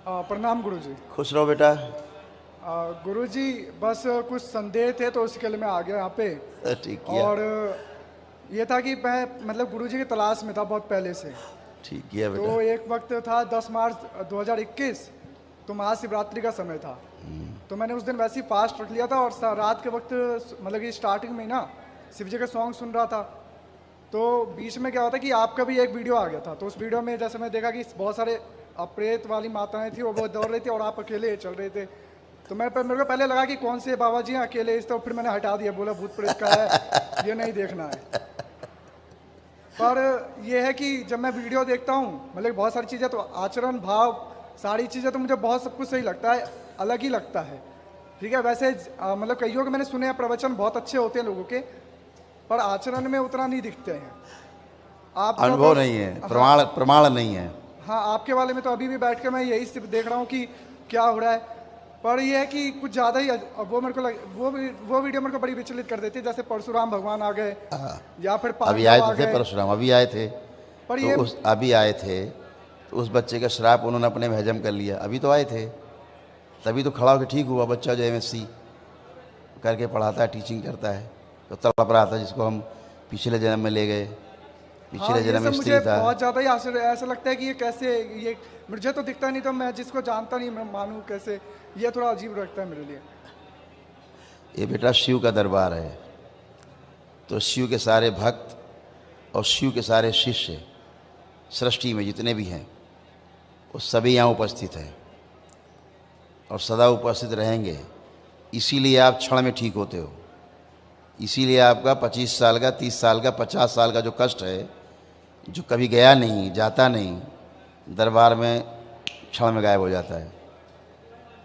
प्रणाम गुरुजी। खुश रहो बेटा। गुरुजी बस कुछ संदेह थे तो उसके लिए मैं आ गया यहाँ पे। ठीक किया। और ये था कि मैं मतलब गुरुजी की तलाश में था बहुत पहले से। ठीक किया बेटा। तो एक वक्त था 10 मार्च 2021, तो महाशिवरात्रि का समय था। तो मैंने उस दिन वैसे ही फास्ट रख लिया था और रात के वक्त मतलब कि स्टार्टिंग में ही ना शिव जी का सॉन्ग सुन रहा था। तो बीच में क्या होता कि आपका भी एक वीडियो आ गया था। तो उस वीडियो में जैसे मैं देखा कि बहुत सारे प्रेत वाली माताएं थी और वो दौड़ रही थी और आप अकेले चल रहे थे। तो मेरे को पहले लगा कि कौन से बाबा जी हैं अकेले, इस तो फिर मैंने हटा दिया, बोला भूत प्रेत का है ये नहीं देखना है। पर यह है कि जब मैं वीडियो देखता हूँ मतलब बहुत सारी चीज़ें, तो आचरण भाव सारी चीज़ें तो मुझे बहुत सब कुछ सही लगता है, अलग ही लगता है। ठीक है, वैसे मतलब कईयों के मैंने सुने हैं प्रवचन बहुत अच्छे होते हैं लोगों के, पर आचरण में उतना नहीं दिखते हैं। आप अनुभव नहीं है, प्रमाण नहीं है। हाँ, आपके वाले में तो अभी भी बैठ के मैं यही सिर्फ देख रहा हूँ कि क्या हो रहा है। पर यह है कि कुछ ज़्यादा ही वो मेरे को वो वीडियो मेरे को बड़ी विचलित कर देती है। जैसे परशुराम भगवान आ गए या फिर अभी आए थे परशुराम, अभी आए थे पर तो ये अभी आए थे तो उस बच्चे का श्राप उन्होंने अपने में हजम कर लिया। अभी तो आए थे, तभी तो खड़ा होकर ठीक हुआ। बच्चा जो MSc करके पढ़ाता है, टीचिंग करता है, तो तड़प रहा था जिसको हम पिछले जन्म में ले गए। पिछले जन्म में स्त्री था। बहुत ज़्यादा ही आश्चर्य ऐसा लगता है कि ये कैसे, ये मुझे तो दिखता नहीं, तो मैं जिसको जानता नहीं मैं मानूँ कैसे, ये थोड़ा अजीब लगता है मेरे लिए। ये बेटा शिव का दरबार है, तो शिव के सारे भक्त और शिव के सारे शिष्य सृष्टि में जितने भी हैं वो सभी यहाँ उपस्थित हैं और सदा उपस्थित रहेंगे। इसीलिए आप क्षण में ठीक होते हो। इसीलिए आपका 25 साल का, 30 साल का, 50 साल का जो कष्ट है, जो कभी गया नहीं, जाता नहीं, दरबार में क्षण में गायब हो जाता है।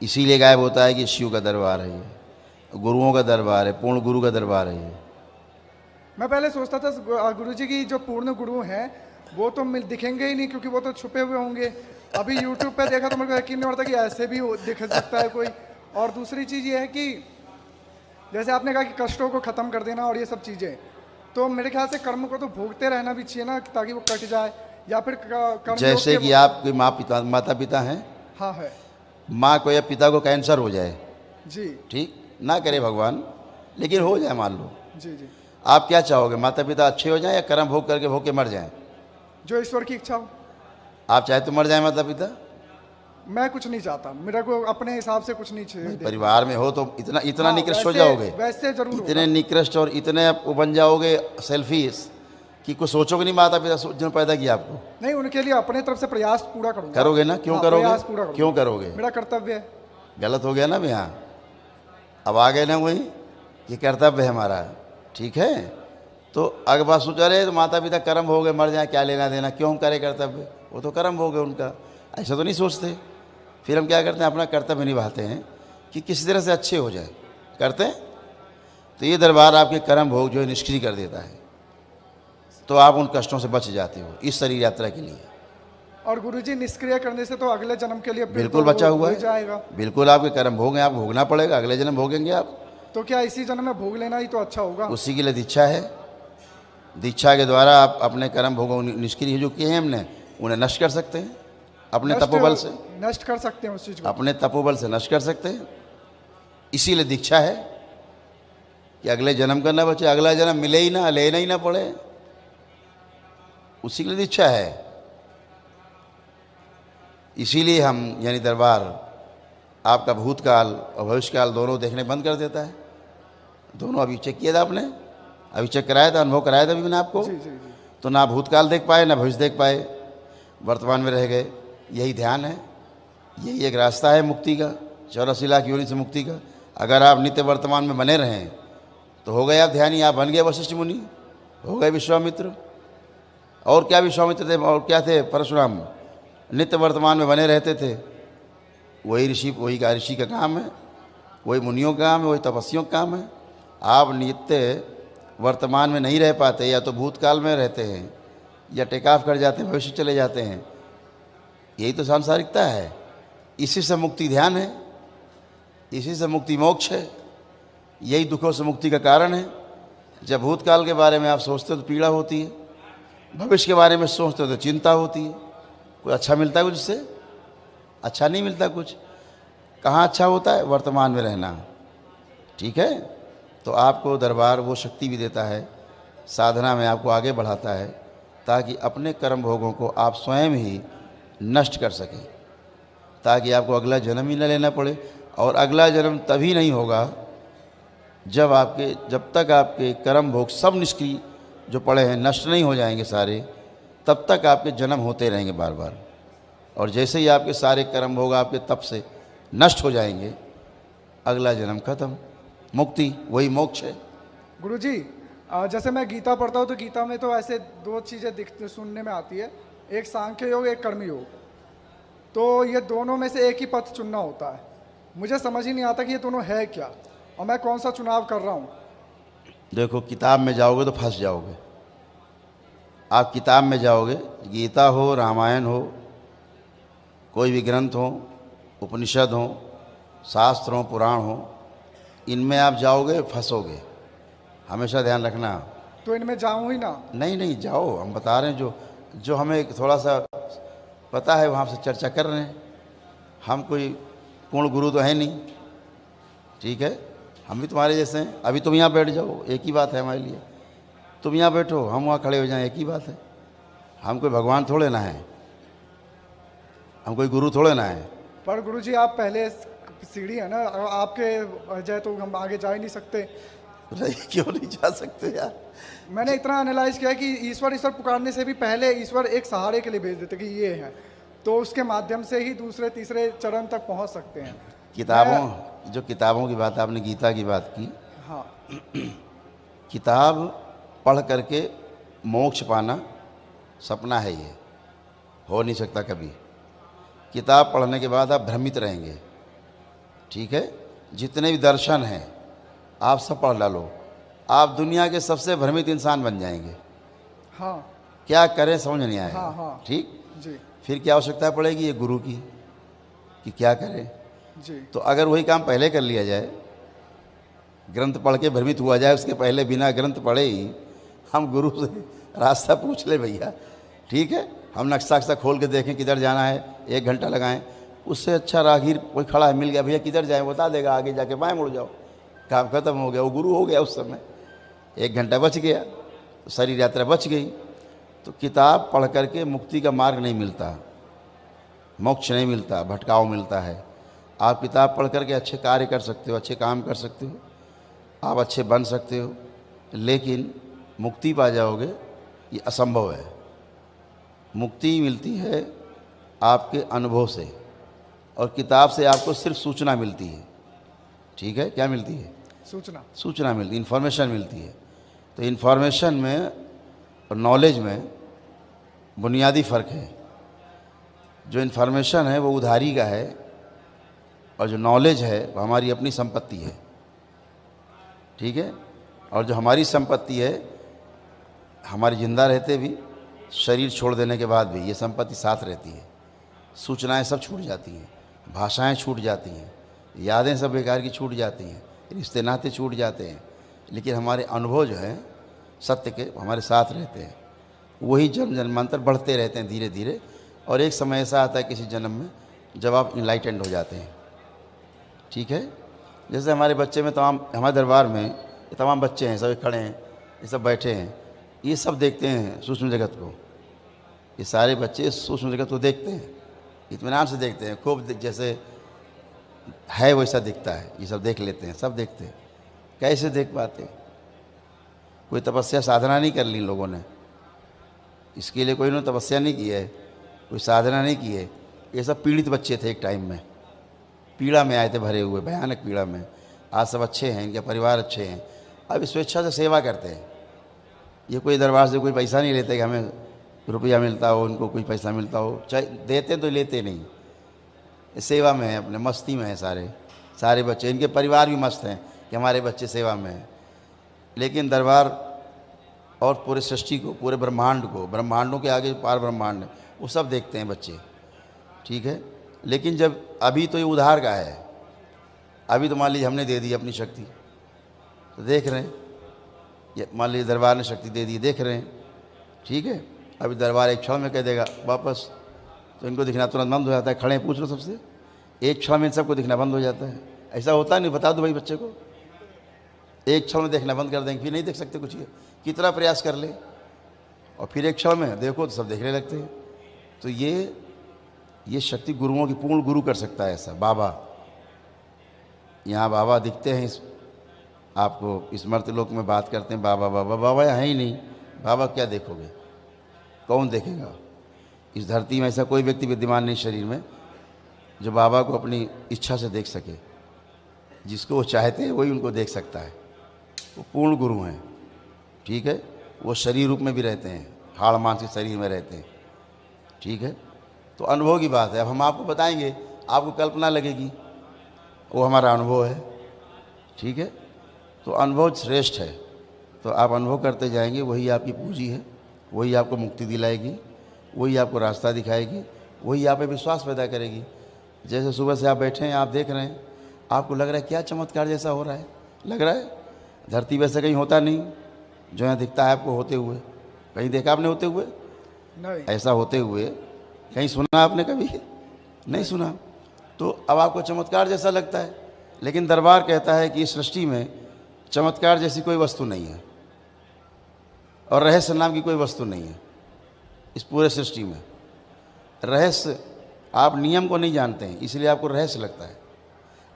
इसीलिए गायब होता है कि शिव का दरबार है, ये गुरुओं का दरबार है, पूर्ण गुरु का दरबार है ये। मैं पहले सोचता था गुरुजी की जो पूर्ण गुरु हैं वो तो दिखेंगे ही नहीं, क्योंकि वो तो छुपे हुए होंगे। अभी यूट्यूब पे देखा तो मेरे को यकीन नहीं होता कि ऐसे भी दिख सकता है कोई। और दूसरी चीज़ ये है कि जैसे आपने कहा कि कष्टों को ख़त्म कर देना और ये सब चीज़ें, तो मेरे ख्याल से कर्म को तो भोगते रहना भी चाहिए ना, ताकि वो कट जाए। या फिर कर्म जैसे कि आपके माता पिता हैं। हाँ है। माँ को या पिता को कैंसर हो जाए जी, ठीक ना करे भगवान, लेकिन हो जाए मान लो, जी जी, आप क्या चाहोगे? माता पिता अच्छे हो जाएं या कर्म भोग करके भोग के मर जाएं? जो ईश्वर की इच्छा हो। आप चाहे तो मर जाए माता पिता? मैं कुछ नहीं चाहता, मेरा को अपने हिसाब से कुछ नहीं चाहिए। परिवार में हो तो इतना हाँ, निकृष्ट हो जाओगे, वैसे जरूर इतने निकृष्ट और इतने वो बन जाओगे सेल्फिश कि कुछ सोचोगे नहीं माता पिता जिन्होंने पैदा किया आपको। नहीं, उनके लिए अपने तरफ से प्रयास पूरा करूंगा। करोगे ना? क्यों करोगे? प्रयास पूरा करूंगा। क्यों करोगे? मेरा कर्तव्य है। गलत हो गया ना यहाँ, अब आ गए ना वही कि कर्तव्य है हमारा। ठीक है, तो अगर बात सोचा रहे तो माता पिता कर्म हो गए, मर जाए, क्या लेना देना, क्यों करे कर्तव्य? वो तो कर्म हो गए उनका, ऐसा तो नहीं सोचते। फिर हम क्या करते हैं? अपना कर्तव्य निभाते हैं कि किसी तरह से अच्छे हो जाए, करते हैं। तो ये दरबार आपके कर्म भोग जो है निष्क्रिय कर देता है, तो आप उन कष्टों से बच जाते हो इस शरीर यात्रा के लिए। और गुरुजी निष्क्रिय करने से तो अगले जन्म के लिए बिल्कुल बचा हुआ है, जाएगा। बिल्कुल आपके कर्म भोग हैं, आप भोगना पड़ेगा, अगले जन्म भोगेंगे आप। तो क्या इसी जन्म में भोग लेना ही तो अच्छा होगा? उसी के लिए दीक्षा है। दीक्षा के द्वारा आप अपने कर्म भोगों निष्क्रिय जो किए हैं हमने, उन्हें नष्ट कर सकते हैं अपने तपोबल से। नष्ट कर सकते हैं उस चीज को, अपने तपोबल से नष्ट कर सकते हैं। इसीलिए दीक्षा है कि अगले जन्म का ना बचे, अगला जन्म मिले ही ना, लेना ही ना पड़े, उसी के लिए दीक्षा है। इसीलिए हम यानी दरबार आपका भूतकाल और भविष्यकाल दोनों देखने बंद कर देता है। दोनों अभी चेक किया था आपने, अभी चेक कराया था, अनुभव कराया था अभी मैंने आपको। जी, जी, जी। तो ना भूतकाल देख पाए ना भविष्य देख पाए, वर्तमान में रह गए। यही ध्यान है, यही एक रास्ता है मुक्ति का, 84 लाख योनि से मुक्ति का। अगर आप नित्य वर्तमान में बने रहें तो हो गए आप ध्यानी, आप बन गए वशिष्ठ मुनि, हो गए विश्वामित्र। और क्या विश्वामित्र थे और क्या थे परशुराम? नित्य वर्तमान में बने रहते थे। वही ऋषि का काम है, वही मुनियों का काम है, वही तपस्वियों का काम है। आप नित्य वर्तमान में नहीं रह पाते, या तो भूतकाल में रहते हैं या टेक ऑफ कर जाते हैं, भविष्य चले जाते हैं। यही तो सांसारिकता है। इसी से मुक्ति ध्यान है, इसी से मुक्ति मोक्ष है, यही दुखों से मुक्ति का कारण है। जब भूतकाल के बारे में आप सोचते हो तो पीड़ा होती है, भविष्य के बारे में सोचते हो तो चिंता होती है। कोई अच्छा मिलता है कुछ इससे? अच्छा नहीं मिलता कुछ। कहाँ अच्छा होता है? वर्तमान में रहना। ठीक है, तो आपको दरबार वो शक्ति भी देता है, साधना में आपको आगे बढ़ाता है, ताकि अपने कर्म भोगों को आप स्वयं ही नष्ट कर सकें, ताकि आपको अगला जन्म ही न लेना पड़े। और अगला जन्म तभी नहीं होगा जब तक आपके कर्म भोग सब निष्क्रिय जो पड़े हैं नष्ट नहीं हो जाएंगे सारे, तब तक आपके जन्म होते रहेंगे बार बार। और जैसे ही आपके सारे कर्म भोग आपके तप से नष्ट हो जाएंगे, अगला जन्म खत्म, मुक्ति, वही मोक्ष है। गुरुजी, जैसे मैं गीता पढ़ता हूँ तो गीता में तो ऐसे दो चीज़ें सुनने में आती है, एक सांख्य योग, एक कर्म योग। तो ये दोनों में से एक ही पथ चुनना होता है। मुझे समझ ही नहीं आता कि ये दोनों है क्या और मैं कौन सा चुनाव कर रहा हूँ। देखो, किताब में जाओगे तो फंस जाओगे। आप किताब में जाओगे, गीता हो, रामायण हो, कोई भी ग्रंथ हो, उपनिषद हो, शास्त्र हो, पुराण हो, इनमें आप जाओगे फंसोगे। हमेशा ध्यान रखना। तो इनमें जाऊँ ही ना? नहीं नहीं, जाओ, हम बता रहे हैं जो हमें थोड़ा सा पता है वहाँ से चर्चा कर रहे हैं। हम कोई पूर्ण गुरु तो है नहीं, ठीक है, हम भी तुम्हारे जैसे हैं। अभी तुम यहाँ बैठ जाओ, एक ही बात है हमारे लिए। तुम यहाँ बैठो, हम वहाँ खड़े हो जाएं, एक ही बात है। हम कोई भगवान थोड़े ना है, हम कोई गुरु थोड़े ना है। पर गुरुजी आप पहले सीढ़ी है ना, आपके जाए तो हम आगे जा ही नहीं सकते। नहीं, क्यों नहीं जा सकते यार? मैंने इतना एनालाइज किया कि ईश्वर ईश्वर पुकारने से भी पहले ईश्वर एक सहारे के लिए भेज देते कि ये है, तो उसके माध्यम से ही दूसरे तीसरे चरण तक पहुंच सकते हैं। किताबों की बात, आपने गीता की बात की। हाँ। किताब पढ़ करके मोक्ष पाना सपना है, ये हो नहीं सकता कभी। किताब पढ़ने के बाद आप भ्रमित रहेंगे, ठीक है। जितने भी दर्शन हैं आप सब पढ़ डालो, आप दुनिया के सबसे भ्रमित इंसान बन जाएंगे। हाँ। क्या करें समझ नहीं आएगा। हाँ हाँ। ठीक जी फिर क्या आवश्यकता पड़ेगी ये गुरु की कि क्या करें। जी। तो अगर वही काम पहले कर लिया जाए, ग्रंथ पढ़ के भ्रमित हुआ जाए, उसके पहले बिना ग्रंथ पढ़े ही हम गुरु से रास्ता पूछ ले भैया, ठीक है, हम नक्शा वक्शा खोल के देखें किधर जाना है, 1 घंटा लगाएं। उससे अच्छा राहगीर कोई खड़ा है, मिल गया, भैया किधर जाएं बता देगा, आगे जाके बाएं मुड़ जाओ, काम खत्म हो गया, वो गुरु हो गया। उस समय 1 घंटा बच गया, तो शरीर यात्रा बच गई। तो किताब पढ़ करके मुक्ति का मार्ग नहीं मिलता, मोक्ष नहीं मिलता, भटकाव मिलता है। आप किताब पढ़ करके अच्छे कार्य कर सकते हो, अच्छे काम कर सकते हो, आप अच्छे बन सकते हो, लेकिन मुक्ति पा जाओगे ये असंभव है। मुक्ति मिलती है आपके अनुभव से, और किताब से आपको सिर्फ सूचना मिलती है, ठीक है। क्या मिलती है? सूचना मिलती है, इन्फॉर्मेशन मिलती है। तो इन्फॉर्मेशन में और नॉलेज में बुनियादी फ़र्क है। जो इन्फॉर्मेशन है वो उधारी का है, और जो नॉलेज है वो हमारी अपनी संपत्ति है, ठीक है। और जो हमारी संपत्ति है, हमारे ज़िंदा रहते भी, शरीर छोड़ देने के बाद भी ये संपत्ति साथ रहती है। सूचनाएं सब छूट जाती हैं, भाषाएं छूट जाती हैं, यादें सब बेकार की छूट जाती हैं, रिश्ते नाते छूट जाते हैं, लेकिन हमारे अनुभव जो है सत्य के हमारे साथ रहते हैं। वही जन्म जन्मांतर बढ़ते रहते हैं धीरे धीरे, और एक समय ऐसा आता है किसी जन्म में जब आप इनलाइटेंड हो जाते हैं, ठीक है। जैसे हमारे बच्चे में हमारे दरबार में ये तमाम बच्चे हैं, सब खड़े हैं, ये सब बैठे हैं, ये सब देखते हैं सूक्ष्म जगत को। ये सारे बच्चे सूक्ष्म जगत को देखते हैं, इत्मीनान से देखते हैं, खूब जैसे है वैसा दिखता है, ये सब देख लेते हैं, सब देखते हैं। कैसे देख पाते? कोई तपस्या साधना नहीं कर ली लोगों ने, इसके लिए कोई ने तपस्या नहीं की है, कोई साधना नहीं की है। ये सब पीड़ित बच्चे थे, एक टाइम में पीड़ा में आए थे, भरे हुए भयानक पीड़ा में। आज सब अच्छे हैं, इनके परिवार अच्छे हैं, अब स्वेच्छा से सेवा करते हैं। ये कोई दरबार से कोई पैसा नहीं लेते कि हमें रुपया मिलता हो, उनको कोई पैसा मिलता हो, चाहे देते तो लेते नहीं, सेवा में है, अपने मस्ती में है सारे बच्चे। इनके परिवार भी मस्त हैं कि हमारे बच्चे सेवा में हैं। लेकिन दरबार और पूरे सृष्टि को, पूरे ब्रह्मांड को, ब्रह्मांडों के आगे पार ब्रह्मांड है, वो सब देखते हैं बच्चे, ठीक है। लेकिन जब अभी तो ये उधार का है, अभी तो मान लीजिए हमने दे दी अपनी शक्ति, तो देख रहे हैं, ये मान लीजिए दरबार ने शक्ति दे दी, देख रहे हैं, ठीक है। अभी दरबार एक क्षण में कह देगा वापस तो इनको दिखना तुरंत बंद हो जाता है। खड़े हैं, पूछ लो सबसे, एक क्षण में इन सबको दिखना बंद हो जाता है। ऐसा होता नहीं? बता दो भाई बच्चे को, एक क्षण में देखना बंद कर देंगे, फिर नहीं देख सकते कुछ। ये कितना प्रयास कर ले और फिर एक क्षण में देखो तो सब देखने लगते हैं। तो ये शक्ति गुरुओं की, पूर्ण गुरु कर सकता है ऐसा। बाबा, यहाँ बाबा दिखते हैं, इस आपको इस मर्त्यलोक में बात करते हैं बाबा बाबा, बाबा यहाँ है ही नहीं। बाबा क्या देखोगे, कौन देखेगा? इस धरती में ऐसा कोई व्यक्ति विद्यमान नहीं शरीर में जो बाबा को अपनी इच्छा से देख सके। जिसको वो चाहते हैं वही उनको देख सकता है। वो पूर्ण गुरु हैं, ठीक है। वो शरीर रूप में भी रहते हैं, हाड़ मांस के शरीर में रहते हैं, ठीक है। तो अनुभव की बात है। अब हम आपको बताएंगे, आपको कल्पना लगेगी, वो हमारा अनुभव है, ठीक है। तो अनुभव श्रेष्ठ है, तो आप अनुभव करते जाएंगे, वही आपकी पूंजी है, वही आपको मुक्ति दिलाएगी, वही आपको रास्ता दिखाएगी, वही आप पे विश्वास पैदा करेगी। जैसे सुबह से आप बैठे हैं, आप देख रहे हैं, आपको लग रहा है क्या चमत्कार जैसा हो रहा है, लग रहा है। धरती वैसे कहीं होता नहीं जो यहाँ दिखता है आपको होते हुए। कहीं देखा आपने होते हुए? नहीं। ऐसा होते हुए कहीं सुना आपने कभी? नहीं सुना। तो अब आपको चमत्कार जैसा लगता है, लेकिन दरबार कहता है कि इस सृष्टि में चमत्कार जैसी कोई वस्तु नहीं है और रहस्य नाम की कोई वस्तु नहीं है इस पूरे सृष्टि में। रहस्य, आप नियम को नहीं जानते हैं इसलिए आपको रहस्य लगता है।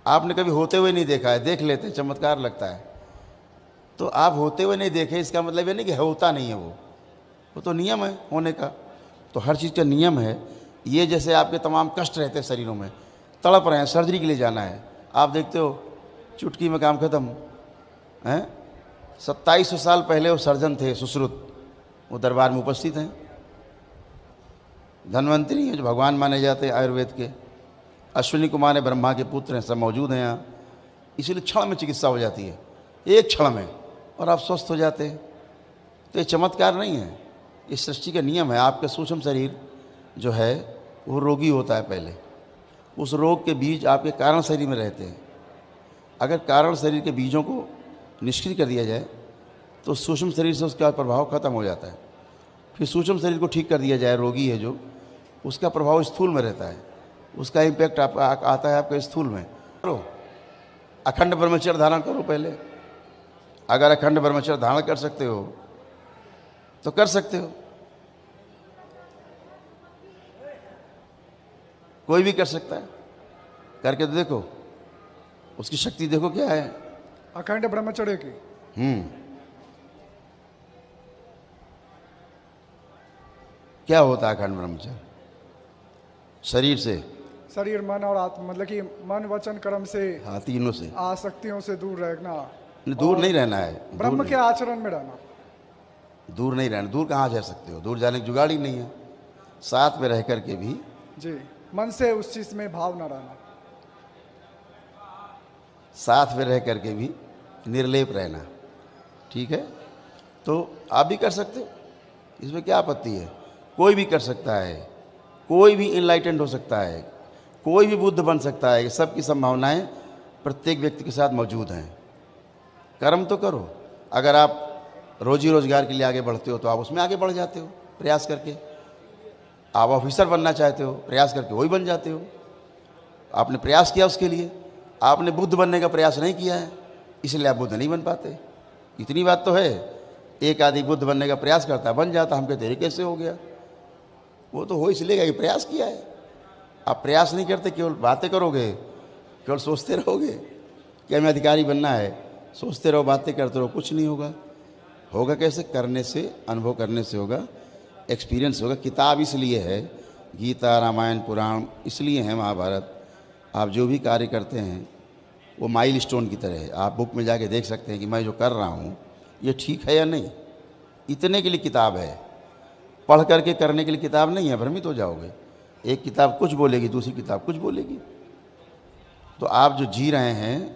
आपने कभी होते हुए नहीं देखा है, देख लेते हैं, चमत्कार लगता है। तो आप होते हुए नहीं देखे, इसका मतलब ये नहीं कि होता नहीं है, वो तो नियम है होने का। तो हर चीज़ का नियम है। ये जैसे आपके तमाम कष्ट रहते हैं शरीरों में, तड़प रहे हैं, सर्जरी के लिए जाना है, आप देखते हो चुटकी में काम खत्म हैं। 2700 साल पहले वो सर्जन थे सुश्रुत, वो दरबार में उपस्थित हैं। धन्वंतरी हैं जो भगवान माने जाते हैं आयुर्वेद के। अश्विनी कुमार है, ब्रह्मा के पुत्र हैं, सब मौजूद हैं यहाँ। इसीलिए क्षण में चिकित्सा हो जाती है, एक क्षण में, और आप स्वस्थ हो जाते हैं। तो ये चमत्कार नहीं है, इस सृष्टि का नियम है। आपका सूक्ष्म शरीर जो है वो रोगी होता है पहले, उस रोग के बीज आपके कारण शरीर में रहते हैं। अगर कारण शरीर के बीजों को निष्क्रिय कर दिया जाए तो सूक्ष्म शरीर से उसका प्रभाव खत्म हो जाता है। फिर सूक्ष्म शरीर को ठीक कर दिया जाए, रोगी है जो, उसका प्रभाव स्थूल में रहता है, उसका इम्पैक्ट आता है आपके स्थूल में। करो, अखंड ब्रह्मचर्य धारण करो पहले। अगर अखंड ब्रह्मचर्य धारण कर सकते हो तो कर सकते हो, कोई भी कर सकता है। करके तो देखो, उसकी शक्ति देखो क्या है। अखंड ब्रह्मचर्य की क्या होता है अखंड ब्रह्मचर्य? शरीर से, शरीर मन और आत्मा, मतलब कि मन वचन कर्म से, हाँ, तीनों से, आसक्तियों से दूर रहना। दूर नहीं रहना है, ब्रह्म के आचरण में रहना। दूर नहीं रहना। दूर कहाँ जा सकते हो, दूर जाने की जुगाड़ ही नहीं है। साथ में रह करके भी जी, मन से उस चीज में भाव ना रहना, साथ में रह करके भी निर्लेप रहना, ठीक है। तो आप भी कर सकते हो, इसमें क्या आपत्ति है? कोई भी कर सकता है, कोई भी इनलाइटेंड हो सकता है, कोई भी बुद्ध बन सकता है। सबकी संभावनाएं प्रत्येक व्यक्ति के साथ मौजूद हैं। कर्म तो करो। अगर आप रोजी रोजगार के लिए आगे बढ़ते हो तो आप उसमें आगे बढ़ जाते हो प्रयास करके। आप ऑफिसर बनना चाहते हो, प्रयास करके वही बन जाते हो। आपने प्रयास किया उसके लिए, आपने बुद्ध बनने का प्रयास नहीं किया है, इसलिए आप बुद्ध नहीं बन पाते। इतनी बात तो है। एक आदमी बुद्ध बनने का प्रयास करता है, बन जाता, हम कहते हैं कैसे हो गया? वो तो हो इसलिए कि प्रयास किया है। आप प्रयास नहीं करते, केवल बातें करोगे, केवल सोचते रहोगे कि हमें अधिकारी बनना है, सोचते रहो, बातें करते रहो, कुछ नहीं होगा। होगा कैसे? करने से, अनुभव करने से होगा, एक्सपीरियंस होगा। किताब इसलिए है, गीता, रामायण, पुराण इसलिए है, महाभारत। आप जो भी कार्य करते हैं वो माइल स्टोन की तरह है। आप बुक में जाके देख सकते हैं कि मैं जो कर रहा हूँ ये ठीक है या नहीं। इतने के लिए किताब है, पढ़ करके करने के लिए किताब नहीं है। भ्रमित हो जाओगे। एक किताब कुछ बोलेगी, दूसरी किताब कुछ बोलेगी। तो आप जो जी रहे हैं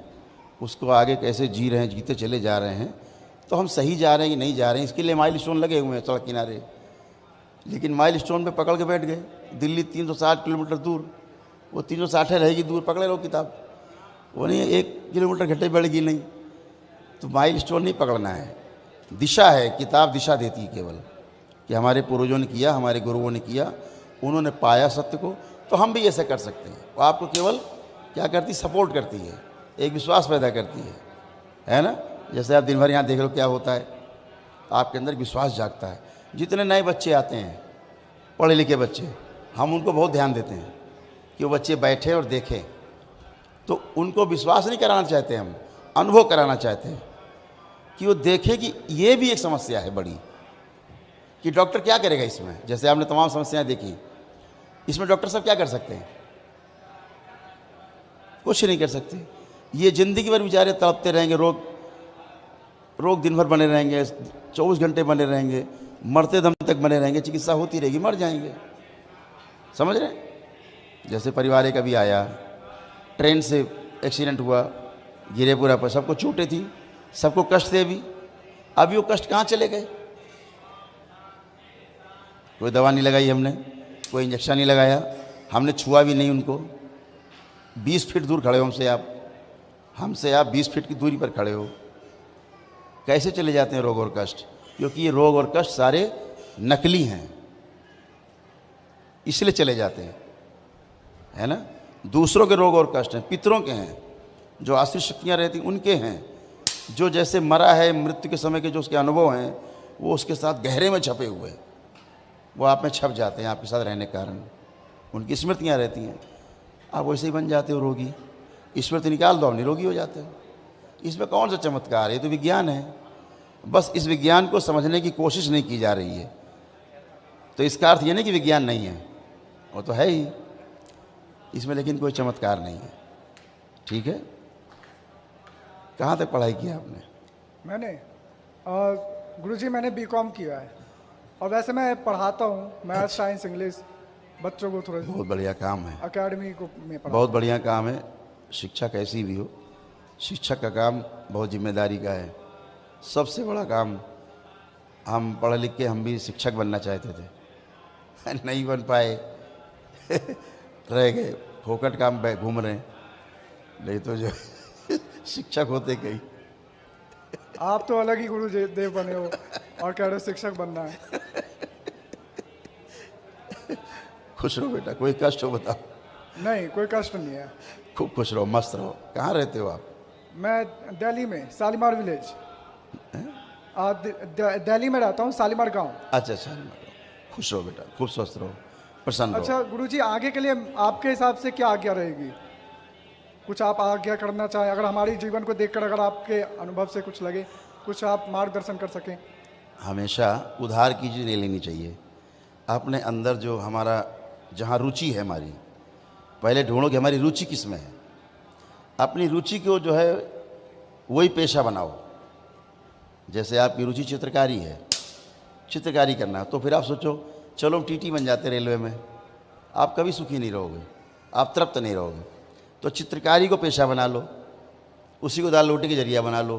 उसको आगे कैसे जी रहे हैं, जीते चले जा रहे हैं। तो हम सही जा रहे हैं कि नहीं जा रहे हैं, इसके लिए माइल स्टोन लगे हुए हैं सड़क किनारे। लेकिन माइल स्टोन पे पकड़ के बैठ गए। दिल्ली 360 किलोमीटर दूर, वो 360 रहेगी दूर, पकड़े रहो किताब। वो नहीं 1 किलोमीटर घटे बढ़ेगी नहीं। तो माइल स्टोन नहीं पकड़ना है, दिशा है। किताब दिशा देती है केवल, कि हमारे पूर्वजों ने किया, हमारे गुरुओं ने किया, उन्होंने पाया सत्य को, तो हम भी ऐसा कर सकते हैं। वो आपको केवल क्या करती, सपोर्ट करती है, एक विश्वास पैदा करती है ना। जैसे आप दिन भर यहाँ देख लो क्या होता है, आपके अंदर विश्वास जागता है। जितने नए बच्चे आते हैं, पढ़े लिखे बच्चे, हम उनको बहुत ध्यान देते हैं कि वो बच्चे बैठे और देखें, तो उनको विश्वास नहीं कराना चाहते, हम अनुभव कराना चाहते हैं कि वो देखें कि ये भी एक समस्या है बड़ी, कि डॉक्टर क्या करेगा इसमें। जैसे आपने तमाम समस्याएं देखी, इसमें डॉक्टर साहब क्या कर सकते हैं, कुछ नहीं कर सकते। ये ज़िंदगी भर बेचारे तड़पते रहेंगे, रोग दिन भर बने रहेंगे, 24 घंटे बने रहेंगे, मरते दम तक बने रहेंगे, चिकित्सा होती रहेगी, मर जाएंगे। समझ रहे हैं? जैसे परिवार एक अभी आया, ट्रेन से एक्सीडेंट हुआ, गिरे पूरा पर, सबको चोटें थी, सबको कष्ट थे। अभी वो कष्ट कहाँ चले गए? कोई दवा नहीं लगाई हमने, कोई इंजेक्शन नहीं लगाया, हमने छुआ भी नहीं उनको। 20 फीट दूर खड़े हो हमसे आप 20 फीट की दूरी पर खड़े हो, कैसे चले जाते हैं रोग और कष्ट? क्योंकि ये रोग और कष्ट सारे नकली हैं, इसलिए चले जाते हैं, है ना। दूसरों के रोग और कष्ट हैं, पितरों के हैं, जो आश्रित शक्तियाँ रहती उनके हैं, जो जैसे मरा है, मृत्यु के समय के जो उसके अनुभव हैं वो उसके साथ गहरे में छपे हुए, वो आप में छप जाते हैं, आपके साथ रहने के कारण उनकी स्मृतियाँ रहती हैं। आप वैसे ही बन जाते हो रोगी, स्मृति निकाल दो, आप निरोगी हो जाते हो। इसमें कौन सा चमत्कार है? ये तो विज्ञान है। बस इस विज्ञान को समझने की कोशिश नहीं की जा रही है। तो इसका अर्थ ये नहीं कि विज्ञान नहीं है, वो तो है ही, इसमें लेकिन कोई चमत्कार नहीं है। ठीक है, कहाँ तक पढ़ाई की आपने? मैंने गुरुजी मैंने बीकॉम किया है, और वैसे मैं पढ़ाता हूँ मैथ, साइंस, इंग्लिश बच्चों को, थोड़ा बहुत बढ़िया काम है, अकेडमी को में पढ़ाता बहुत बढ़िया काम है। शिक्षा कैसी भी हो, शिक्षक का काम बहुत जिम्मेदारी का है। सबसे बड़ा काम, हम पढ़ लिख के हम भी शिक्षक बनना चाहते थे, नहीं बन पाए, रह गए, फोकट काम घूम रहे हैं। नहीं तो जो शिक्षक होते कई। आप तो अलग ही गुरु देव बने हो और कह रहे हो शिक्षक बनना है। खुश रहो बेटा, कोई कष्ट हो बताओ? नहीं, कोई कष्ट नहीं है। खूब खुश रहो, मस्त रहो। कहाँ रहते हो आप? मैं दिल्ली में, शालीमार विलेज। दिल्ली में रहता हूँ, शालीमार गांव। अच्छा, खुश रहो बेटा, खूब स्वस्थ रहो, प्रसन्न रहो। अच्छा गुरुजी, आगे के लिए आपके हिसाब से क्या आज्ञा रहेगी? कुछ आप आज्ञा करना चाहें, अगर हमारे जीवन को देखकर अगर आपके अनुभव से कुछ लगे, कुछ आप मार्गदर्शन कर सकें। हमेशा उधार की चीज़ नहीं लेनी चाहिए। अपने अंदर जो हमारा, जहाँ रुचि है हमारी, पहले ढूंढो कि हमारी रुचि किस में है। अपनी रुचि को जो है वही पेशा बनाओ। जैसे आपकी रुचि चित्रकारी है, चित्रकारी करना, तो फिर आप सोचो चलो टीटी बन जाते रेलवे में, आप कभी सुखी नहीं रहोगे, आप तृप्त नहीं रहोगे। तो चित्रकारी को पेशा बना लो, उसी को दाल रोटी के जरिया बना लो,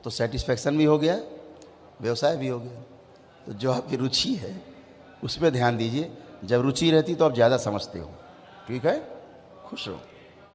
तो सेटिस्फैक्शन भी हो गया, व्यवसाय भी हो गया। तो जो आपकी रुचि है उस पर ध्यान दीजिए। जब रुचि रहती तो आप ज़्यादा समझते हो। ठीक है, खुश रहो।